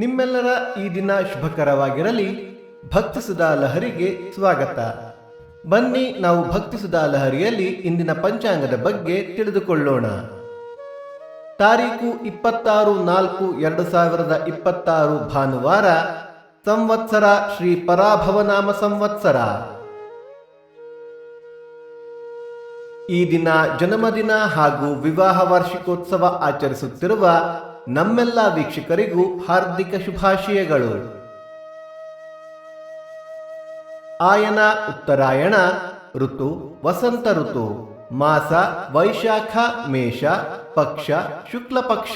ನಿಮ್ಮೆಲ್ಲರ ಈ ದಿನ ಶುಭಕರವಾಗಿರಲಿ. ಭಕ್ತಿ ಸುಧಾ ಲಹರಿಗೆ ಸ್ವಾಗತ. ಬನ್ನಿ ನಾವು ಭಕ್ತಿ ಸುಧಾ ಲಹರಿಯಲ್ಲಿ ಇಂದಿನ ಪಂಚಾಂಗದ ಬಗ್ಗೆ ತಿಳಿದುಕೊಳ್ಳೋಣ. ತಾರೀಕು 26/4/2026 ಭಾನುವಾರ. ಸಂವತ್ಸರ ಶ್ರೀ ಪರಾಭವನಾಮ ಸಂವತ್ಸರ. ಈ ದಿನ ಜನ್ಮದಿನ ಹಾಗೂ ವಿವಾಹ ವಾರ್ಷಿಕೋತ್ಸವ ಆಚರಿಸುತ್ತಿರುವ ನಮ್ಮೆಲ್ಲ ವೀಕ್ಷಕರಿಗೂ ಹಾರ್ದಿಕ ಶುಭಾಶಯಗಳು. ಆಯನ ಉತ್ತರಾಯಣ ಋತು ವಸಂತ ಋತು. ಮಾಸ ವೈಶಾಖ ಮೇಷ. ಪಕ್ಷ ಶುಕ್ಲ ಪಕ್ಷ.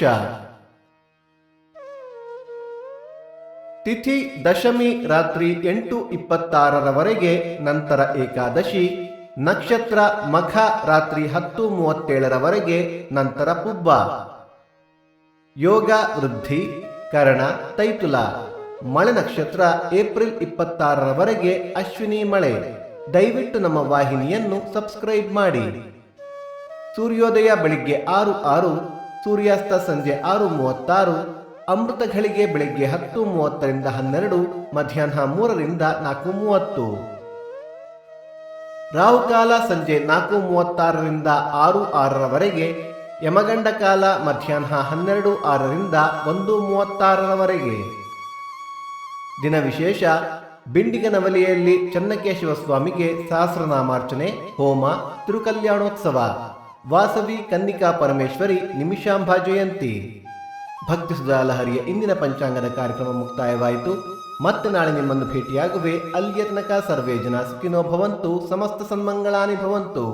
ತಿಥಿ ದಶಮಿ ರಾತ್ರಿ 8:26 ನಂತರ ಏಕಾದಶಿ. ನಕ್ಷತ್ರ ಮಖ ರಾತ್ರಿ 10:37 ನಂತರ ಪುಬ್ಬ. ಯೋಗ ವೃದ್ಧಿ ಕರಣ ತೈತುಲ. ಮಳೆ ನಕ್ಷತ್ರ ಏಪ್ರಿಲ್ 26 ಅಶ್ವಿನಿ ಮಳೆ. ದಯವಿಟ್ಟು ನಮ್ಮ ವಾಹಿನಿಯನ್ನು ಸಬ್ಸ್ಕ್ರೈಬ್ ಮಾಡಿ. ಸೂರ್ಯೋದಯ ಬೆಳಿಗ್ಗೆ 6:06, ಸೂರ್ಯಾಸ್ತ ಸಂಜೆ 6:36, ಅಮೃತ ಘಳಿಗೆ ಬೆಳಿಗ್ಗೆ 10:30 12, ಮಧ್ಯಾಹ್ನ 3 4:30. ರಾಹುಕಾಲ ಸಂಜೆ 4:36 6:06, ಯಮಗಂಡ ಕಾಲ ಮಧ್ಯಾಹ್ನ 12:06 1:36. ದಿನ ವಿಶೇಷ: ಬಿಂಡಿಗನವಲಿಯಲ್ಲಿ ಚನ್ನಕೇಶವ ಸ್ವಾಮಿಗೆ ಸಹಸ್ರನಾಮಾರ್ಚನೆ, ಹೋಮ, ತಿರುಕಲ್ಯಾಣೋತ್ಸವ. ವಾಸವಿ ಕನ್ನಿಕಾ ಪರಮೇಶ್ವರಿ ನಿಮಿಷಾಂಬಾ ಜಯಂತಿ. ಭಕ್ತಿ ಸುಧಾ ಲಹರಿಯ ಇಂದಿನ ಪಂಚಾಂಗದ ಕಾರ್ಯಕ್ರಮ ಮುಕ್ತಾಯವಾಯಿತು. ಮತ್ತೆ ನಾಳೆ ನಿಮ್ಮನ್ನು ಭೇಟಿಯಾಗುವೆ. ಅಲ್ಲಿಯ ತನಕ ಸರ್ವೇ ಜನ ಸುಖಿನೋ ಭವಂತು. ಸಮಸ್ತ ಸನ್ಮಂಗಳಾನಿ ಭವಂತು.